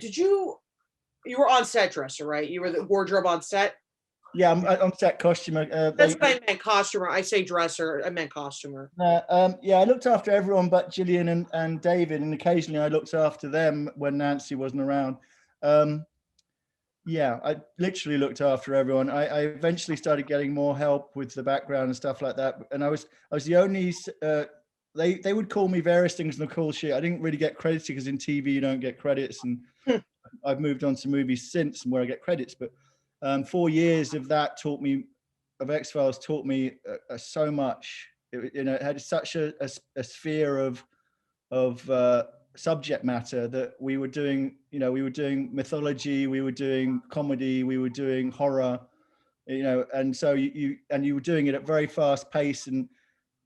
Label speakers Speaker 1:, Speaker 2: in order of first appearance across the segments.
Speaker 1: you were on set dresser, right? You were the wardrobe on set?
Speaker 2: Yeah, I'm on set costumer.
Speaker 1: That's what I meant, costumer. I say dresser, I meant costumer.
Speaker 2: Yeah, I looked after everyone but Gillian and David, and occasionally I looked after them when Nancy wasn't around. Yeah, I literally looked after everyone. I eventually started getting more help with the background and stuff like that. And I was the only. They would call me various things in the call sheet. I didn't really get credits because in TV you don't get credits, and I've moved on to movies since where I get credits. But 4 years of that of X-Files taught me so much. It had such a sphere of subject matter that we were doing. We were doing mythology, we were doing comedy, we were doing horror. And so you were doing it at very fast pace, and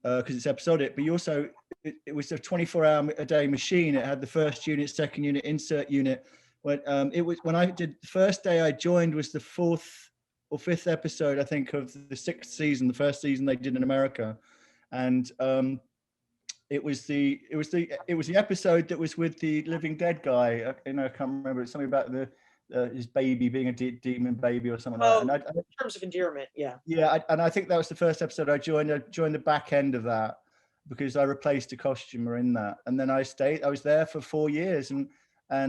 Speaker 2: because it's episodic. But you also it was a 24-hour-a-day machine. It had the first unit, second unit, insert unit. When I did the first day I joined was the 4th or 5th episode, I think, of the 6th season, the first season they did in America, and it was the episode that was with the living dead guy. I can't remember. It's something about his baby being a demon baby or something like that. And
Speaker 1: in terms of endearment, yeah.
Speaker 2: Yeah, and I think that was the first episode I joined. I joined the back end of that because I replaced a costumer in that, and then I stayed. I was there for 4 years, and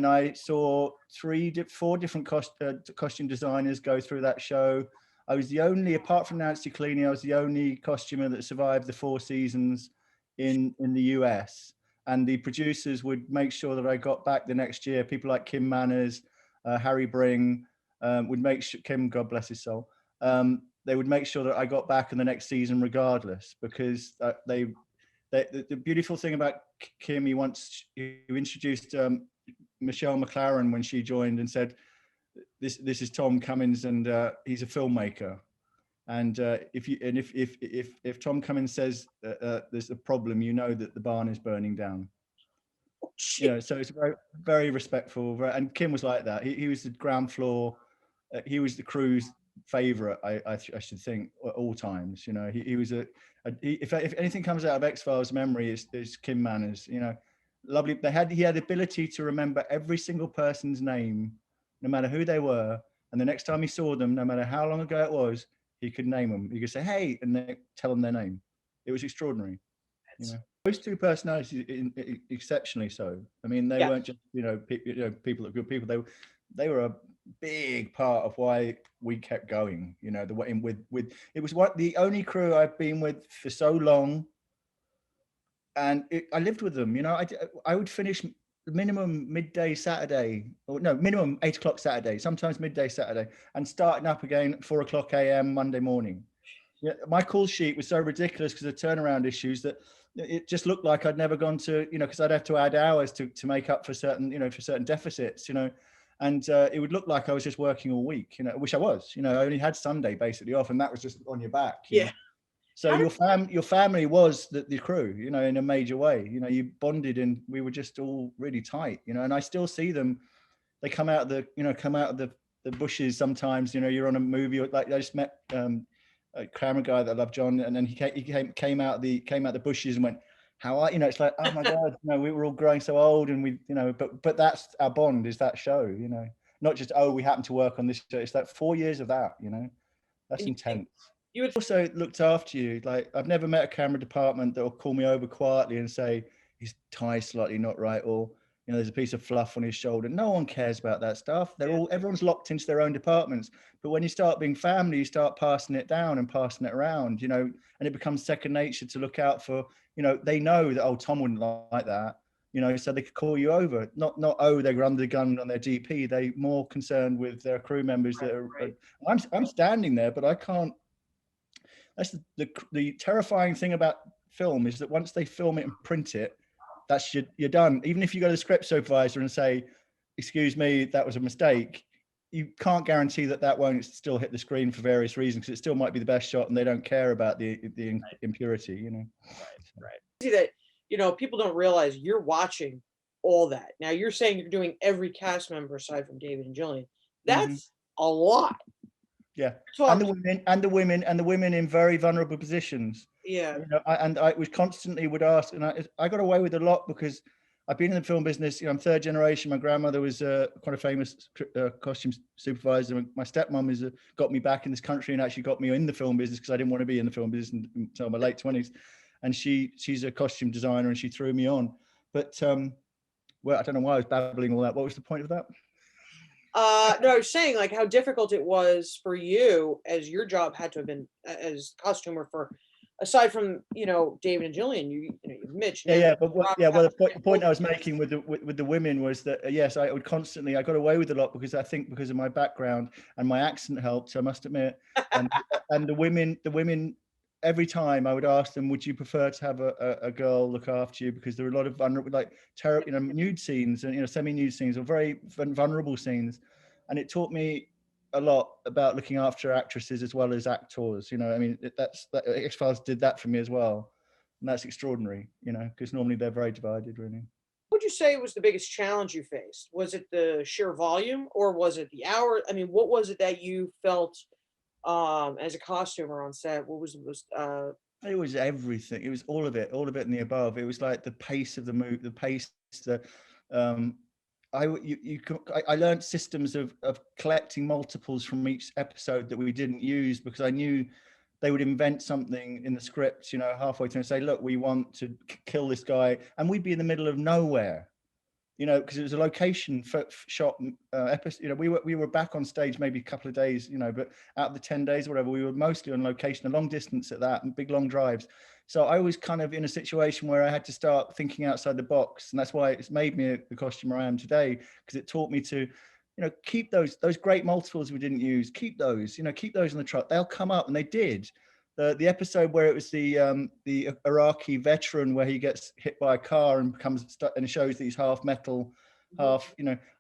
Speaker 2: I saw 4 different costume designers go through that show. I was the only, apart from Nancy Cleaney, I was the only costumer that survived the 4 seasons in the US. And the producers would make sure that I got back the next year. People like Kim Manners, Harry Bring, would make sure, Kim, God bless his soul, they would make sure that I got back in the next season regardless, because the beautiful thing about Kim, he introduced Michelle McLaren when she joined and said, this is Tom Cummins, and he's a filmmaker. And if Tom Cummins says there's a problem, that the barn is burning down. So it's very, very respectful. And Kim was like that. He was the ground floor. He was the crew's favorite, I should think, at all times. He was if anything comes out of X-Files memory, is Kim Manners. Lovely. He had the ability to remember every single person's name, no matter who they were. And the next time he saw them, no matter how long ago it was, he could name them. He could say, "Hey," and then tell them their name. It was extraordinary. Those 2 personalities, exceptionally so. I mean, they weren't just people that good people. They were a big part of why we kept going. The way with it was the only crew I've been with for so long, and I lived with them. I would finish minimum midday Saturday, or no, minimum 8 o'clock Saturday, sometimes midday Saturday, and starting up again at 4 o'clock a.m. Monday morning. Yeah, my call sheet was so ridiculous because of turnaround issues that it just looked like I'd never gone to, because I'd have to add hours to make up for certain, for certain deficits, and it would look like I was just working all week, which I was. I only had Sunday basically off, and that was just on your back. You know? So your family was the crew, in a major way. You bonded, and we were just all really tight, and I still see them. They come out of the bushes sometimes. You're on a movie, like I just met a camera guy that I love, John, and then he came out the bushes and went, "How are you?" It's like, oh my God, we were all growing so old, and we, but that's our bond, is that show, not just, oh, we happen to work on this show. It's like 4 years of that, that's intense. You would also looked after you. Like, I've never met a camera department that will call me over quietly and say his tie's slightly not right, or there's a piece of fluff on his shoulder. No one cares about that stuff. Everyone's locked into their own departments. But when you start being family, you start passing it down and passing it around, and it becomes second nature to look out for, they know that, oh, Tom wouldn't like that, so they could call you over. Not oh, they're under the gun on their DP. They more concerned with their crew members that are. Right. I'm standing there, but I can't. That's the terrifying thing about film, is that once they film it and print it, you're done. Even if you go to the script supervisor and say, "Excuse me, that was a mistake," you can't guarantee that won't still hit the screen for various reasons, because it still might be the best shot, and they don't care about the impurity.
Speaker 1: Right. That people don't realize you're watching all that. Now you're saying you're doing every cast member aside from David and Jillian. That's a lot.
Speaker 2: Yeah, and the women in very vulnerable positions.
Speaker 1: Yeah,
Speaker 2: I was constantly would ask, and I got away with a lot because I've been in the film business. You know, I'm third generation. My grandmother was quite a famous costume supervisor. My stepmom got me back in this country and actually got me in the film business because I didn't want to be in the film business until my late 20s. And she's a costume designer and she threw me on. But well, I don't know why I was babbling all that. What was the point of that?
Speaker 1: No, I was saying like how difficult it was for you, as your job had to have been as costumer for, aside from David and Jillian, you Mitch.
Speaker 2: Yeah, but
Speaker 1: Robert
Speaker 2: the point I was making with the women was that yes, I got away with a lot because I think because of my background and my accent helped, I must admit, and the women. Every time I would ask them, would you prefer to have a girl look after you? Because there are a lot of vulnerable, like nude scenes and semi-nude scenes or very vulnerable scenes, and it taught me a lot about looking after actresses as well as actors. I mean, X-Files did that for me as well, and that's extraordinary. Because normally they're very divided, really.
Speaker 1: What would you say was the biggest challenge you faced? Was it the sheer volume, or was it the hour? I mean, what was it that you felt as a costumer on set? What was the most
Speaker 2: It was everything. It was all of it and the above. It was like the pace of the move, the pace, I learned systems of collecting multiples from each episode that we didn't use because I knew they would invent something in the script, halfway through and say, look, we want to kill this guy. And we'd be in the middle of nowhere, because it was a location shot episode. We were back on stage maybe a couple of days, but out of the 10 days or whatever, we were mostly on location, a long distance at that, and big long drives. So I was kind of in a situation where I had to start thinking outside the box, and that's why it's made me the costumer I am today, because it taught me to, keep those great multiples we didn't use, keep those in the truck. They'll come up, and they did. The episode where it was the Iraqi veteran where he gets hit by a car and becomes stuck, and it shows that he's half metal, half.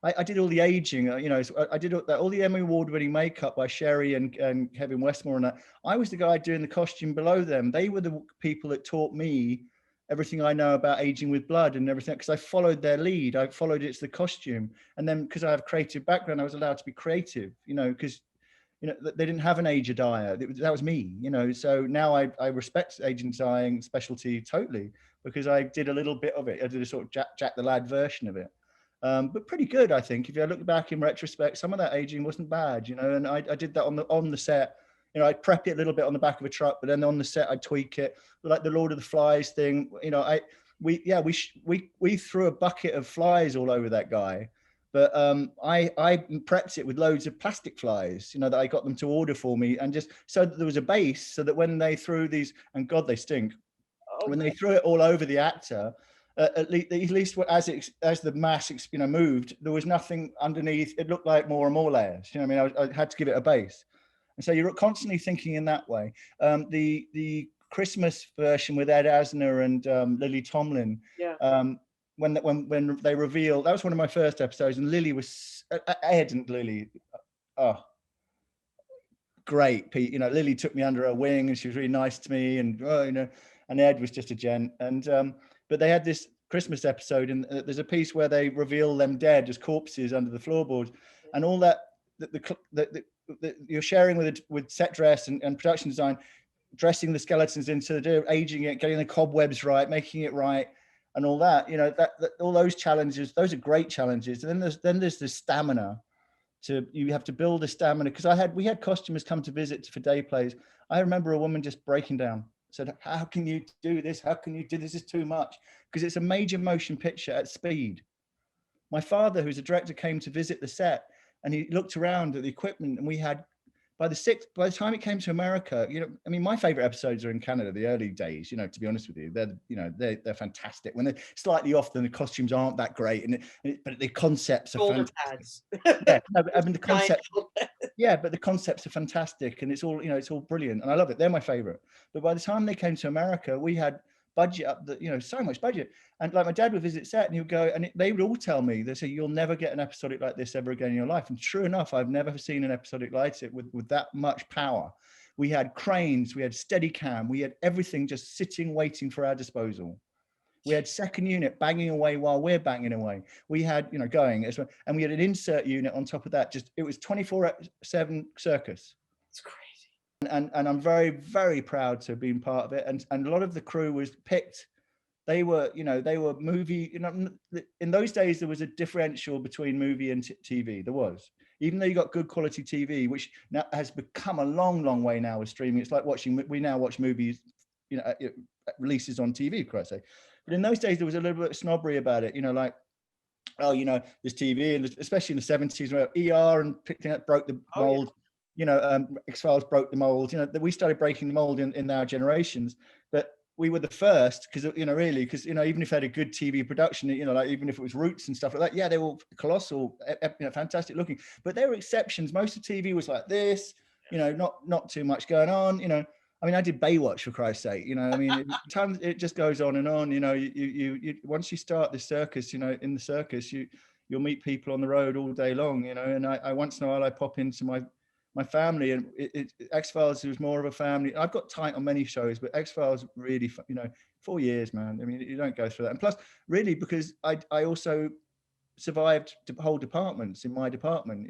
Speaker 2: I did all the aging. I did all the Emmy Award-winning makeup by Sherry and Kevin Westmore, and that. I was the guy doing the costume below them. They were the people that taught me everything I know about aging with blood and everything, because I followed their lead. I followed it's the costume, and then because I have a creative background, I was allowed to be creative. Because they didn't have an age dyer. That was me, so now I respect agent dyeing specialty totally, because I did a little bit of it. I did a sort of Jack the Lad version of it, but pretty good, I think. If you look back in retrospect, some of that aging wasn't bad, and I did that on the set. I'd prep it a little bit on the back of a truck, but then on the set I'd tweak it, like the Lord of the Flies thing. We threw a bucket of flies all over that guy. But I prepped it with loads of plastic flies, that I got them to order for me, and just so that there was a base, so that when they threw these, and God, they stink. Okay. When they threw it all over the actor, at least as the mass moved, there was nothing underneath. It looked like more and more layers. I mean, I had to give it a base, and so you're constantly thinking in that way. The Christmas version with Ed Asner and Lily Tomlin.
Speaker 1: Yeah.
Speaker 2: When they revealed, that was one of my first episodes, and Lily was Ed and Lily, great. Pete, Lily took me under her wing, and she was really nice to me, and and Ed was just a gent. And but they had this Christmas episode, and there's a piece where they reveal them dead as corpses under the floorboards, and all that you're sharing with set dress and production design, dressing the skeletons into aging it, getting the cobwebs right, making it right. And all that, that all those challenges, those are great challenges. And then there's the stamina. You have to build a stamina, because we had costumers come to visit for day plays. I remember a woman just breaking down, said, "How can you do this? How can you do this? This is too much," because it's a major motion picture at speed. My father, who's a director, came to visit the set, and he looked around at the equipment, and we had. By the time it came to America, I mean, my favorite episodes are in Canada, the early days, to be honest with you. They're fantastic. When they're slightly off, then the costumes aren't that great, but the concepts are fantastic. Yeah, I mean, the concept. Yeah, but the concepts are fantastic, and it's all brilliant, and I love it. They're my favorite. But by the time they came to America, we had budget up, so much budget. And like my dad would visit set, and he would go, and they would all tell me, they say, "You'll never get an episodic like this ever again in your life." And true enough, I've never seen an episodic like it with that much power. We had cranes, we had Steadicam, we had everything just sitting, waiting for our disposal. We had second unit banging away while we're banging away. We had, going as well, and we had an insert unit on top of that. It was 24/7 circus.
Speaker 1: It's crazy.
Speaker 2: And I'm very, very proud to have been part of it. And a lot of the crew was picked. they were movie, in those days, there was a differential between movie and TV. There was, even though you got good quality TV, which now has become a long, long way now with streaming. It's like we now watch movies, releases on TV, for Christ's sake. But in those days, there was a little bit of snobbery about it, like, oh, there's TV, and especially in the 70s, where ER and picking up broke the mold. X-Files broke the mold. We started breaking the mold in our generations, but we were the first because even if they had a good TV production, like even if it was Roots and stuff like that, they were colossal, fantastic looking. But there were exceptions. Most of TV was like this, not too much going on. I did Baywatch, for Christ's sake. Times it just goes on and on. You once you start the circus, in the circus, you'll meet people on the road all day long. And I once in a while I pop into my family, and X-Files was more of a family. I've got tight on many shows, but X-Files really, 4 years, man. You don't go through that. And plus, really, because I also survived whole departments in my department.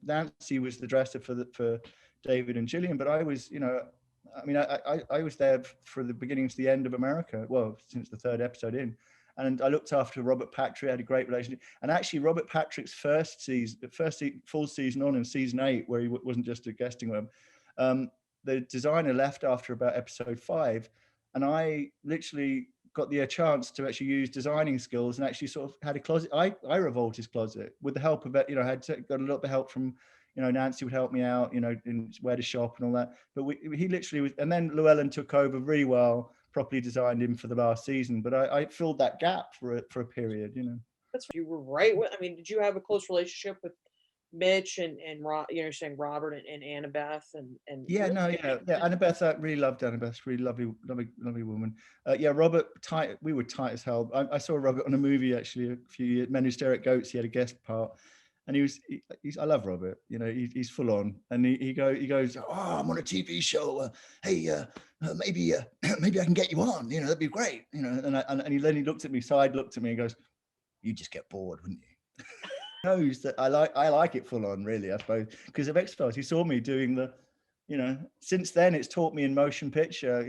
Speaker 2: Nancy was the dresser for David and Gillian, but I was, I was there for the beginning to the end of America. Well, since the 3rd episode in. And I looked after Robert Patrick, had a great relationship. And actually, Robert Patrick's first full season on in season 8, where he wasn't just a guesting room, the designer left after about episode 5. And I literally got the chance to actually use designing skills and actually sort of had a closet. I revolved his closet with the help of it. I had got a little bit of help from, Nancy would help me out, in where to shop and all that. But he literally was, and then Llewellyn took over really well, properly designed him for the last season. But I filled that gap for a period,
Speaker 1: That's you were right. Did you have a close relationship with Mitch and saying Robert and Annabeth and
Speaker 2: Annabeth, I really loved Annabeth. Really lovely woman. Robert, tight. We were tight as hell. I saw Robert on a movie actually a few years. Men Who Stare at Goats. He had a guest part, and he's I love Robert. He's full on, and he goes, oh, I'm on a TV show. Hey, maybe I can get you on. That'd be great. And he looked at me, side looked at me, and goes, you just get bored, wouldn't you? Knows that I like it full on, really, I suppose, because of X-Files. He saw me doing the, since then it's taught me in motion picture,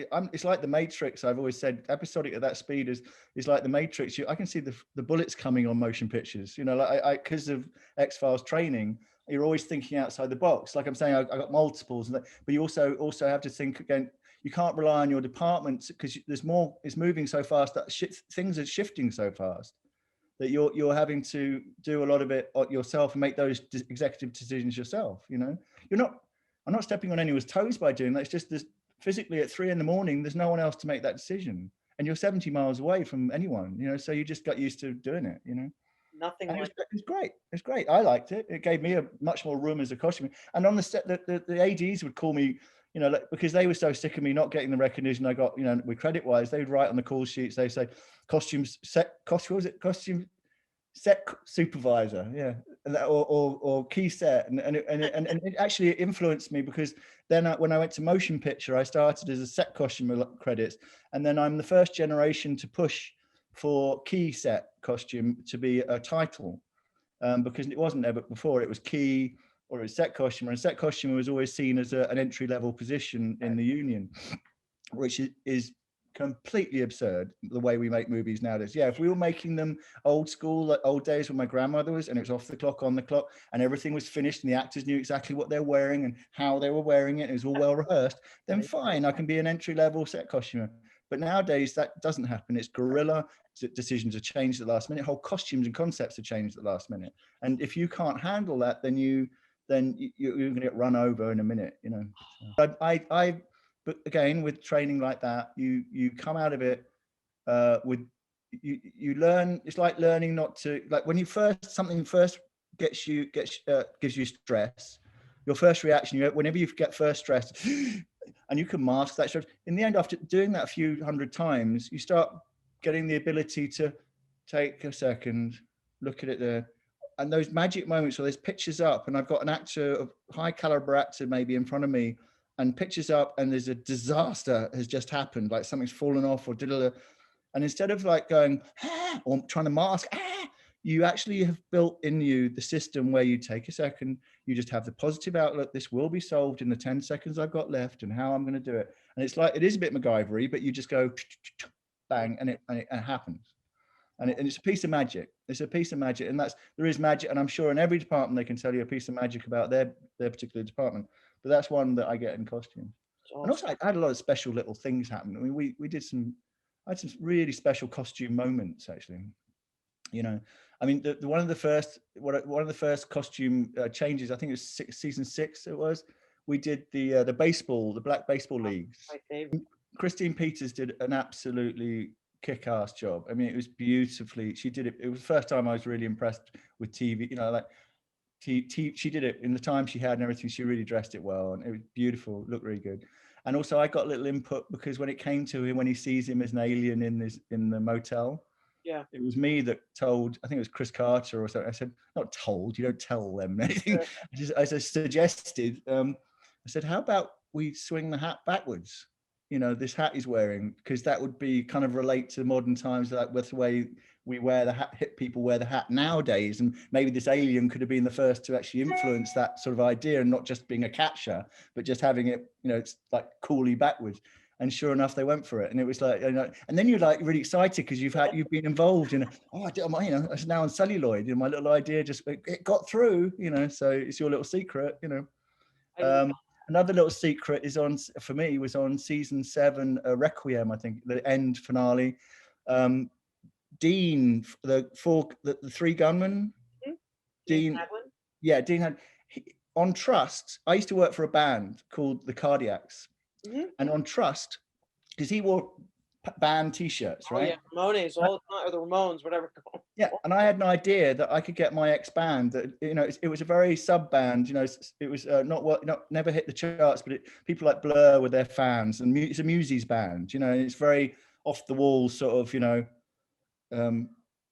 Speaker 2: it's like the Matrix. I've always said episodic at that speed is like the Matrix. I can see the bullets coming on motion pictures, because of X-Files training. You're always thinking outside the box. Like I'm saying, I got multiples, but you also have to think again. You can't rely on your department because it's moving so fast that things are shifting so fast that you're having to do a lot of it yourself and make those executive decisions yourself. I'm not stepping on anyone's toes by doing that. It's just this physically at 3 a.m, there's no one else to make that decision, and you're 70 miles away from anyone, so you just got used to doing it,
Speaker 1: Nothing
Speaker 2: and
Speaker 1: like
Speaker 2: it's great. It's great. I liked it. It gave me a much more room as a costume. And on the set, the ADs would call me, because they were so sick of me not getting the recognition I got, with credit wise, they would write on the call sheets, they say costume set supervisor, yeah, or key set, and it actually influenced me, because then when I went to motion picture, I started as a set costume credits, and then I'm the first generation to push for key set costume to be a title, because it wasn't there, but before it was key or it was set costume, and set costume was always seen as an entry level position in the union, which is completely absurd the way we make movies nowadays. Yeah, if we were making them old school, like old days when my grandmother was, and it was off the clock, on the clock, and everything was finished and the actors knew exactly what they're wearing and how they were wearing it, it was all well rehearsed, then fine, I can be an entry level set costumer. But nowadays that doesn't happen. It's guerrilla. Decisions are changed at the last minute. Whole costumes and concepts are changed at the last minute. And if you can't handle that, then you're going to get run over in a minute. But again, with training like that, you come out of it with you learn. It's like learning not to, like when something first gives you stress. Your first reaction, whenever you get first stress, and you can mask that stress. In the end, after doing that a few hundred times, you start getting the ability to take a second, look at it there. And those magic moments where there's pictures up, and I've got an actor, a high caliber actor maybe in front of me, and pictures up, and there's a disaster has just happened, like something's fallen off or and instead of like going or trying to mask, you actually have built in you the system where you take a second, you just have the positive outlook. This will be solved in the 10 seconds I've got left, and how I'm going to do it. And it's like, it is a bit MacGyver-y, but you just go, bang, and it happens. And it's a piece of magic. It's a piece of magic, and there is magic. And I'm sure in every department they can tell you a piece of magic about their particular department. But that's one that I get in costumes.
Speaker 1: Awesome.
Speaker 2: And also, I had a lot of special little things happen. I mean, I had some really special costume moments actually. You know, I mean, one of the first costume changes, I think it was season 6. It was. We did the black baseball leagues.
Speaker 1: My favorite.
Speaker 2: Christine Peters did an absolutely kick-ass job. I mean, it was beautifully. She did it. It was the first time I was really impressed with TV. You know, like she did it in the time she had and everything. She really dressed it well, and it was beautiful. Looked really good. And also, I got a little input because when it came to him, when he sees him as an alien in the motel,
Speaker 1: yeah,
Speaker 2: it was me that told. I think it was Chris Carter or something. I said, not told. You don't tell them anything. Yeah. I just suggested. I said, how about we swing the hat backwards? You know, this hat he's wearing, because that would be kind of relate to modern times, like with the way we wear the hat, hip people wear the hat nowadays. And maybe this alien could have been the first to actually influence that sort of idea, and not just being a catcher, but just having it, you know, it's like coolly backwards. And sure enough, they went for it. And it was like, you know, and then you're like really excited because you've been involved in, it's now on celluloid. You know, my little idea it got through, you know, so it's your little secret, you know. Another little secret was on season 7, Requiem, I think, the end finale. Dean, the 3 gunmen.
Speaker 1: Mm-hmm.
Speaker 2: Dean Haglund? Yeah, Dean Haglund. On Trust, I used to work for a band called the Cardiacs. Mm-hmm. And on Trust, because he wore band T-shirts, right?
Speaker 1: Yeah, Ramones all the time, or the Ramones, whatever.
Speaker 2: Yeah, and I had an idea that I could get my ex-band. That, you know, it was a very sub band. You know, it was never hit the charts, but people like Blur were their fans, and it's a Muses band. You know, and it's very off the wall sort of. You know,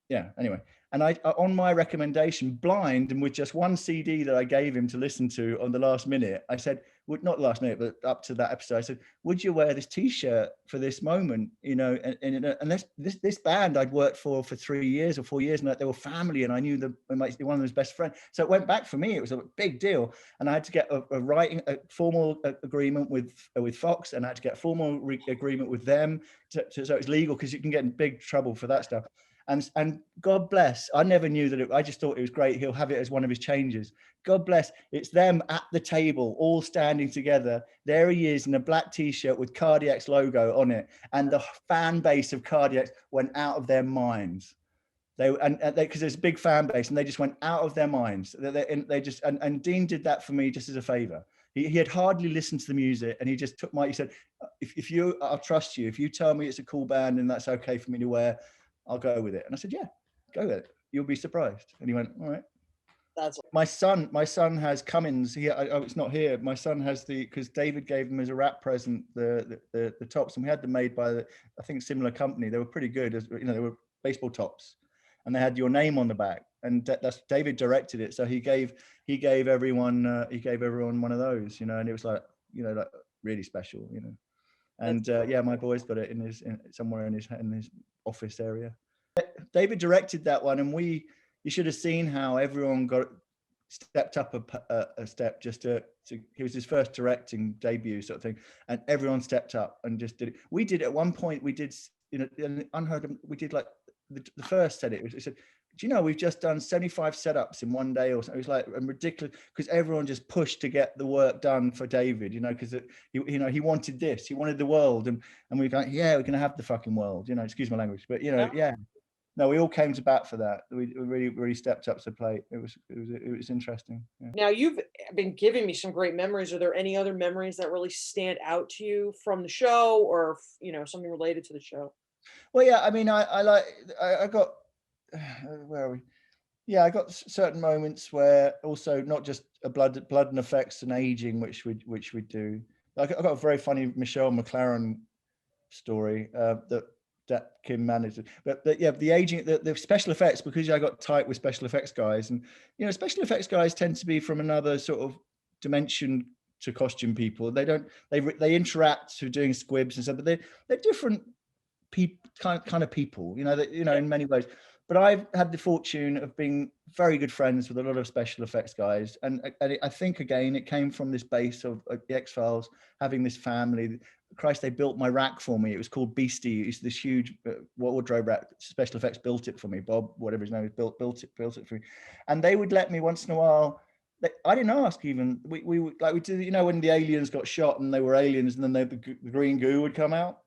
Speaker 2: yeah. Anyway, and I on my recommendation, blind and with just one CD that I gave him to listen to on the last minute, I said, not last minute, but up to that episode, I said, would you wear this T-shirt for this moment? You know, and this band I'd worked for 3 years or 4 years, and they were family, and I knew one of his best friends. So it went back for me. It was a big deal, and I had to get a formal agreement with Fox, and I had to get a formal agreement with them, so it's legal, because you can get in big trouble for that stuff. And God bless, I never knew that I just thought it was great. He'll have it as one of his changes. God bless, it's them at the table, all standing together. There he is in a black T-shirt with Cardiac's logo on it. And the fan base of Cardiacs went out of their minds. Because there's a big fan base, and they just went out of their minds. And Dean did that for me just as a favor. He had hardly listened to the music, and he just took he said, I'll trust you. If you tell me it's a cool band and that's okay for me to wear, I'll go with it. And I said, yeah, go with it. You'll be surprised. And he went, all right.
Speaker 1: That's
Speaker 2: my son has Cummins. It's not here. My son has because David gave him as a wrap present the tops, and we had them made by I think similar company. They were pretty good, they were baseball tops, and they had your name on the back. And that's David directed it, so he gave everyone one of those, and it was like like really special, And my boy's got it somewhere in his office area. David directed that one, and you should have seen how everyone stepped up a step just to. It was his first directing debut sort of thing, and everyone stepped up and just did it. We did at one point. We did unheard of. We did like the first set. It said, do you know we've just done 75 setups in one day or something? It was like ridiculous because everyone just pushed to get the work done for David, because he wanted this, he wanted the world, and we were like, yeah, we're gonna have the fucking world, excuse my language, but yeah. No, we all came to bat for that. We really, really stepped up to the plate. It was interesting. Yeah.
Speaker 1: Now you've been giving me some great memories. Are there any other memories that really stand out to you from the show, or something related to the show?
Speaker 2: Well, yeah. I mean, I got where are we? Yeah, I got certain moments where also not just a blood and effects and aging, which we do. I got a very funny Michelle McLaren story that Kim managed, but yeah, the aging, the special effects, because I got tight with special effects guys, and special effects guys tend to be from another sort of dimension to costume people. They interact through doing squibs and stuff, but they're different kind of people, in many ways. but I've had the fortune of being very good friends with a lot of special effects guys, and I think again it came from this base of the X-Files, having this family. Christ, they built my rack for me. It was called Beastie. It's this huge wardrobe rack. Special effects built it for me. Bob, whatever his name is, built it for me. And they would let me once in a while. I didn't ask even. We like we did. You know, when the aliens got shot and they were aliens, and then the green goo would come out.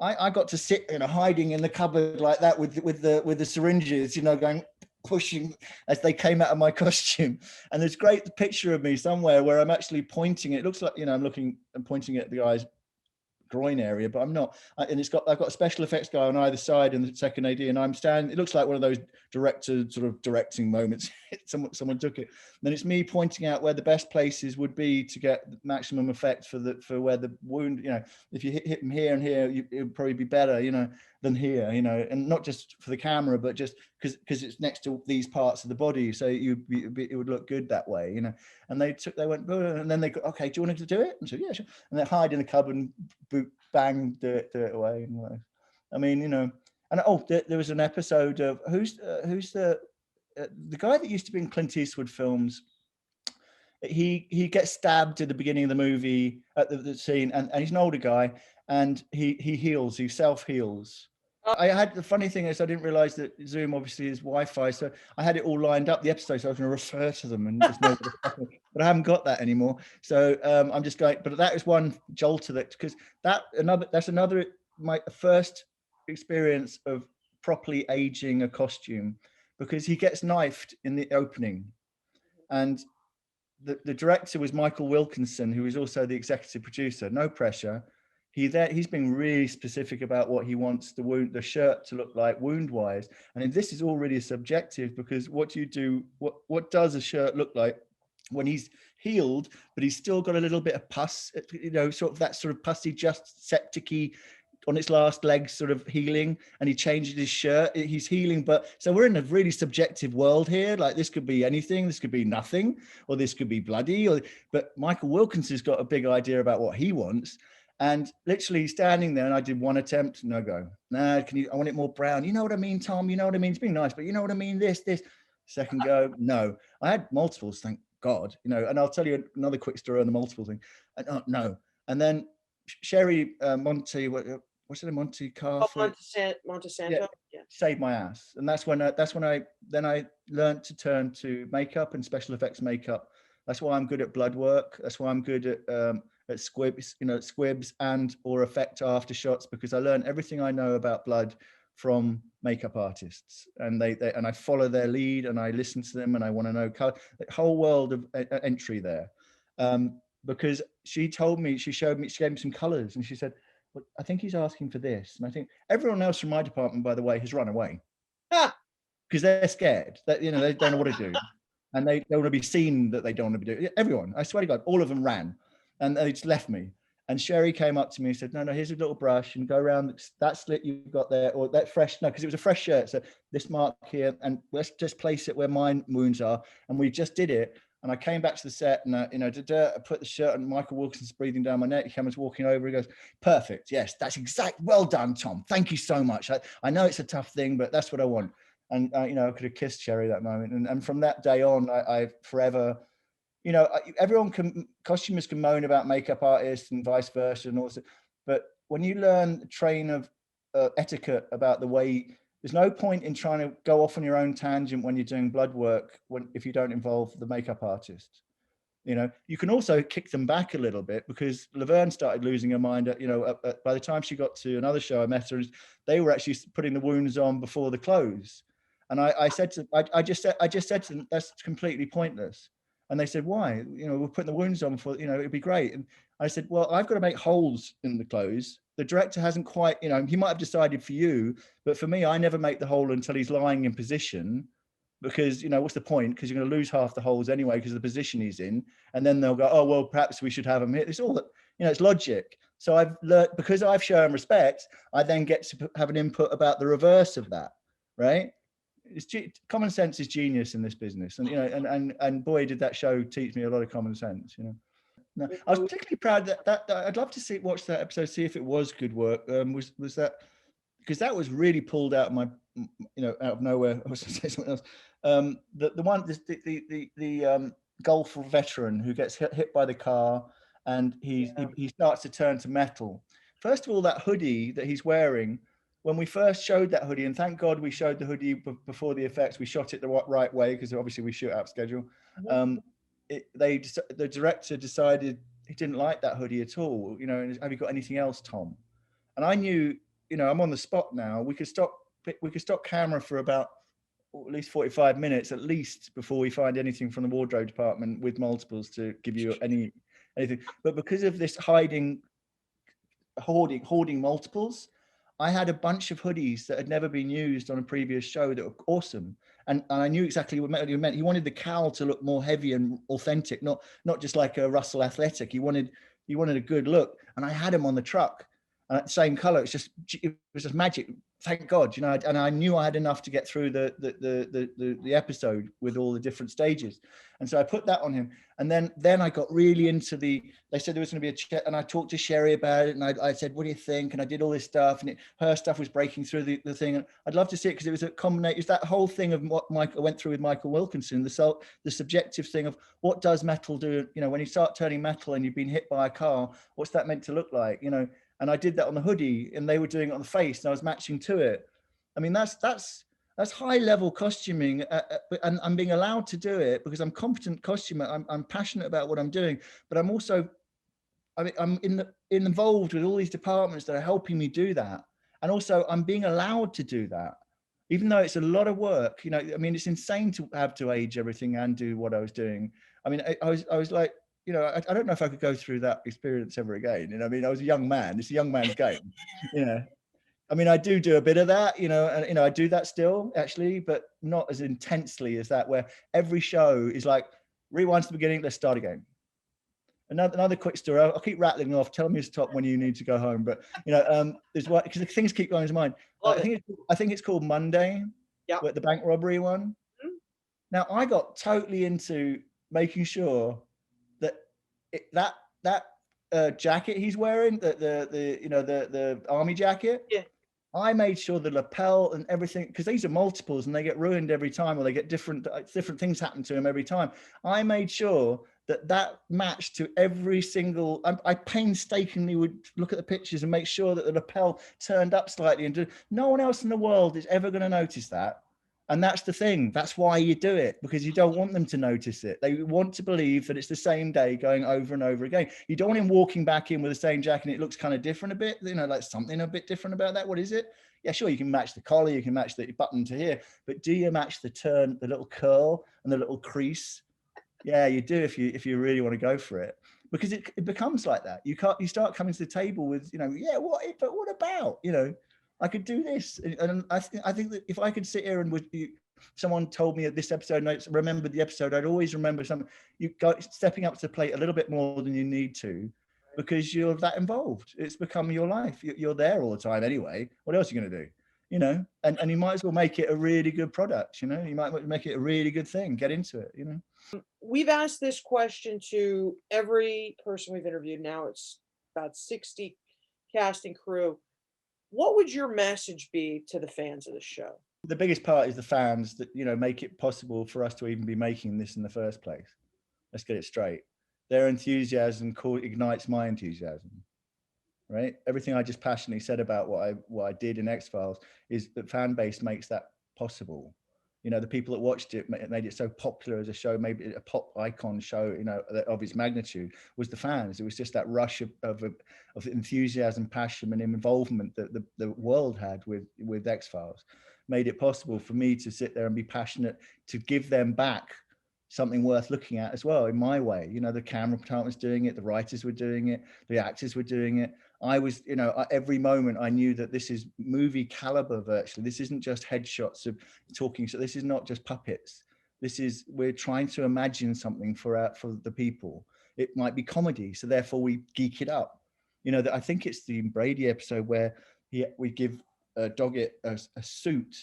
Speaker 2: I got to sit, hiding in the cupboard like that with the syringes, going, pushing as they came out of my costume. And there's a great picture of me somewhere where I'm actually pointing. It looks like, I'm pointing at the guy's groin area, but I'm not. And I've got a special effects guy on either side and the second AD, and I'm standing. It looks like one of those director sort of directing moments. someone took it. Then it's me pointing out where the best places would be to get maximum effect for where the wound. If you hit him here and here, it would probably be better, than here. And not just for the camera, but just because it's next to these parts of the body, so it would look good that way. And they went, and then they go, okay, do you want to do it? And so yeah, sure. And they hide in the cupboard and bang, do it away. I mean, and there was an episode of who's the guy that used to be in Clint Eastwood films. He gets stabbed at the beginning of the movie at the scene, and he's an older guy, and he heals, he self-heals. I had, the funny thing is I didn't realize that Zoom obviously is Wi-Fi, so I had it all lined up, the episodes, so I was going to refer to them and just know but I haven't got that anymore. So I'm just going, but that is one jolt of it, because that's another my first experience of properly aging a costume, because he gets knifed in the opening, and the director was Michael Wilkinson, who is also the executive producer. No pressure. He's been really specific about what he wants the shirt to look like wound wise. And this is all really subjective, because what does a shirt look like when he's healed, but he's still got a little bit of pus, sort of that sort of pussy, just septic-y on its last legs sort of healing, and he changes his shirt, he's healing. But so we're in a really subjective world here. Like, this could be anything, this could be nothing, or this could be bloody, but Michael Wilkinson's got a big idea about what he wants. And literally standing there, and I did one attempt, no go. Nah, I want it more brown. You know what I mean, Tom? You know what I mean? It's been nice, but you know what I mean? This. Second go, no. I had multiples, thank God, and I'll tell you another quick story on the multiple thing. No. And then Sherry Monty, what's it, Monte Carver?
Speaker 1: Montesanto.
Speaker 2: Yeah, saved my ass. And that's when I learned to turn to makeup and special effects makeup. That's why I'm good at blood work. That's why I'm good at squibs, squibs and or effect after shots, because I learned everything I know about blood from makeup artists, and I follow their lead, and I listen to them, and I want to know the whole world of entry there. Because she showed me, she gave me some colors, and she said, well, I think he's asking for this. And I think everyone else from my department, by the way, has run away because they're scared that, they don't know what to do. And they don't want to be seen that they don't want to be doing it. Everyone, I swear to God, all of them ran, and they just left me. And Sherry came up to me and said, no, here's a little brush, and go around that slit you've got there, or that fresh, no, because it was a fresh shirt. So this mark here, and let's just place it where my wounds are. And we just did it. And I came back to the set, and I put the shirt, and Michael Wilkinson's breathing down my neck. Cameron's walking over. He goes, perfect. Yes, that's exact. Well done, Tom. Thank you so much. I know it's a tough thing, but that's what I want. And I could have kissed Sherry that moment. And from that day on, I forever, costumers can moan about makeup artists and vice versa, and also, but when you learn a train of etiquette about the way, there's no point in trying to go off on your own tangent when you're doing blood work if you don't involve the makeup artist. You can also kick them back a little bit, because Laverne started losing her mind by the time she got to another show I met her, they were actually putting the wounds on before the clothes. And I just said to them, that's completely pointless. And they said, why? We're putting the wounds on for, it'd be great. And I said, well, I've got to make holes in the clothes. The director hasn't quite, he might have decided for you, but for me, I never make the hole until he's lying in position, because, what's the point? Because you're going to lose half the holes anyway, because of the position he's in. And then they'll go, oh, well, perhaps we should have him here. It's all that, it's logic. So I've learned, because I've shown respect, I then get to have an input about the reverse of that, right? Common sense is genius in this business, and and boy, did that show teach me a lot of common sense. No, I was particularly proud that I'd love to watch that episode, see if it was good work. Was that because that was really pulled out of my, out of nowhere. I was going to say something else. The one, the golf veteran who gets hit by the car, and he starts to turn to metal. First of all, that hoodie that he's wearing, when we first showed that hoodie, and thank God we showed the hoodie before the effects, we shot it the right way, because obviously we shoot out schedule. The director decided he didn't like that hoodie at all. And have you got anything else, Tom? And I knew, I'm on the spot now. We could stop camera for about at least 45 minutes at least before we find anything from the wardrobe department with multiples to give you anything. But because of this hoarding multiples, I had a bunch of hoodies that had never been used on a previous show that were awesome. And I knew exactly what he meant. He wanted the cowl to look more heavy and authentic, not just like a Russell Athletic. He wanted a good look. And I had him on the truck, and same color. It was just magic. Thank God, and I knew I had enough to get through the episode with all the different stages. And so I put that on him. And then I got really into they said there was going to be a chat, and I talked to Sherry about it, and I said, what do you think? And I did all this stuff, and her stuff was breaking through the thing. And I'd love to see it, because it was a combination. It's that whole thing of what Michael went through with Michael Wilkinson, the subjective thing of what does metal do? When you start turning metal and you've been hit by a car, what's that meant to look like? And I did that on the hoodie, and they were doing it on the face, and I was matching to it. I mean, that's high level costuming, and I'm being allowed to do it because I'm competent costumer. I'm passionate about what I'm doing, but I'm also, I'm involved with all these departments that are helping me do that, and also I'm being allowed to do that, even though it's a lot of work. It's insane to have to age everything and do what I was doing. I was like, I don't know if I could go through that experience ever again. I was a young man. It's a young man's game. I do a bit of that, and I do that still, actually, but not as intensely as that, where every show is like, rewind to the beginning, let's start again. Another quick story. I'll keep rattling off. Tell me to stop when you need to go home. But there's one, because things keep going to mind. I think it's called Monday.
Speaker 1: Yeah.
Speaker 2: The bank robbery one. Mm-hmm. Now I got totally into making sure that jacket he's wearing, the army jacket.
Speaker 1: Yeah.
Speaker 2: I made sure the lapel and everything, because these are multiples and they get ruined every time, or they get different things happen to them every time. I made sure that matched to every single. I painstakingly would look at the pictures and make sure that the lapel turned up slightly, and no one else in the world is ever going to notice that. And that's the thing. That's why you do it, because you don't want them to notice it. They want to believe that it's the same day going over and over again. You don't want him walking back in with the same jacket and it looks kind of different a bit, like something a bit different about that. What is it? Yeah, sure, you can match the collar, you can match the button to here, but do you match the turn, the little curl and the little crease? Yeah, you do if you really want to go for it, because it becomes like that. You start coming to the table with, yeah, but what about, I could do this. And I think that if I could sit here and someone told me at this episode, and I remembered the episode, I'd always remember something. You go stepping up to the plate a little bit more than you need to, because you're that involved. It's become your life. You're there all the time anyway. What else are you going to do? And you might as well make it a really good product. You might make it a really good thing. Get into it.
Speaker 1: We've asked this question to every person we've interviewed. Now it's about 60 cast and crew. What would your message be to the fans of the show?
Speaker 2: The biggest part is the fans that, make it possible for us to even be making this in the first place. Let's get it straight. Their enthusiasm ignites my enthusiasm, right? Everything I just passionately said about what I did in X-Files is that fan base makes that possible. The people that watched it made it so popular as a show, maybe a pop icon show, of its magnitude, was the fans. It was just that rush of enthusiasm, passion, and involvement that the world had with X-Files, made it possible for me to sit there and be passionate, to give them back something worth looking at as well, in my way. The camera department was doing it, the writers were doing it, the actors were doing it. I was, every moment I knew that this is movie caliber virtually. This isn't just headshots of talking. So this is not just puppets. We're trying to imagine something for the people. It might be comedy, so therefore we geek it up. I think it's the Brady episode where we give Doggett a suit.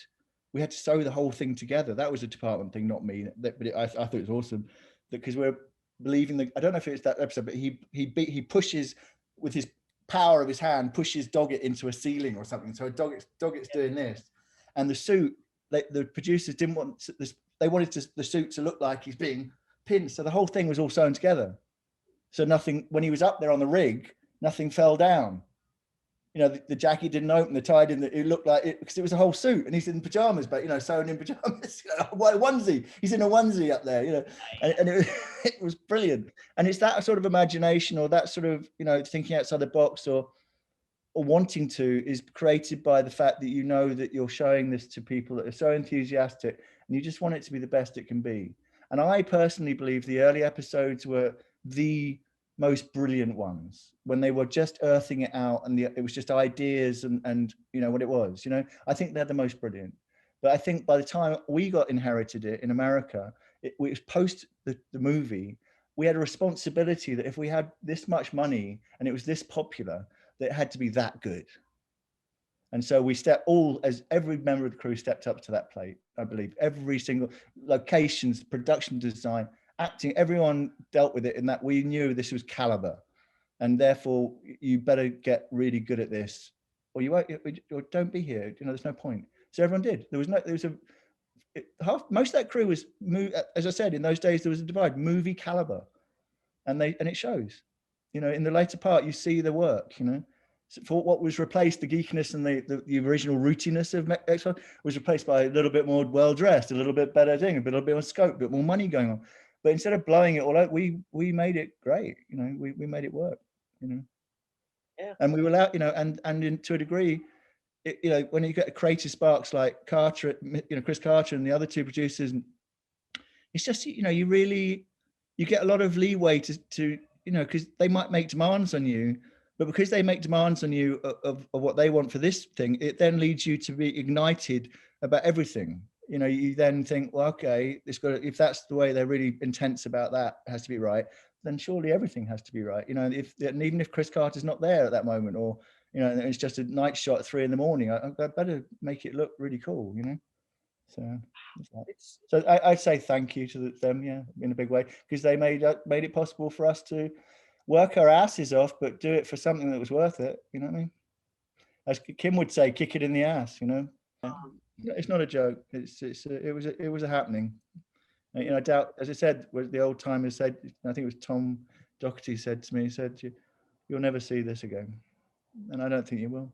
Speaker 2: We had to sew the whole thing together. That was a department thing, not me. But I thought it was awesome, because we're believing I don't know if it's that episode, but he pushes with his power of his hand pushes Doggett into a ceiling or something. So Doggett's doing this, and the suit, the producers didn't want this. They wanted the suit to look like he's being pinned. So the whole thing was all sewn together. So nothing, when he was up there on the rig, nothing fell down. You know, the jacket didn't open, the tie didn't, it looked like it, because it was a whole suit and he's in pajamas, but, you know, sewn in pajamas, you know, a onesie, he's in a onesie up there, you know, and it was brilliant. And it's that sort of imagination, or that sort of, you know, thinking outside the box, or wanting to, is created by the fact that you know that you're showing this to people that are so enthusiastic, and you just want it to be the best it can be. And I personally believe the early episodes were the most brilliant ones, when they were just earthing it out, and it was just ideas and you know what it was, you know. I think they're the most brilliant. But I think by the time we got inherited it in America, it was post the movie, we had a responsibility that if we had this much money and it was this popular, that it had to be that good. And so we as every member of the crew stepped up to that plate. I believe every single locations, production design, acting, everyone dealt with it in that we knew this was caliber, and therefore you better get really good at this, or you won't, or don't be here. You know, there's no point. So everyone did. Most of that crew was, as I said, in those days there was a divide, movie caliber, and it shows. You know, in the later part you see the work. You know, for what was replaced, the geekiness and the original rootiness of X-Files was replaced by a little bit more well-dressed, a little bit better thing, a little bit more scope, a bit more money going on. But instead of blowing it all out, we made it great. You know, we made it work. You know,
Speaker 1: Yeah.
Speaker 2: And we were out. You know, and to a degree, you know, when you get creative sparks like Carter, you know, Chris Carter and the other two producers, it's just, you know, you get a lot of leeway to you know, because they might make demands on you. But because they make demands on you of what they want for this thing, it then leads you to be ignited about everything. You know, you then think, well, okay, if that's the way they're really intense about that, it has to be right, then surely everything has to be right. You know, and even if Chris Carter's not there at that moment, or, you know, it's just a night shot at 3 a.m, I better make it look really cool, you know? So I'd say thank you to them, yeah, in a big way, because they made it possible for us to work our asses off, but do it for something that was worth it. You know what I mean? As Kim would say, kick it in the ass. You know, it's not a joke. It was a happening. And, you know, I doubt, as I said, was the old timers said. I think it was Tom Doherty said to me, he said, "You'll never see this again," and I don't think you will.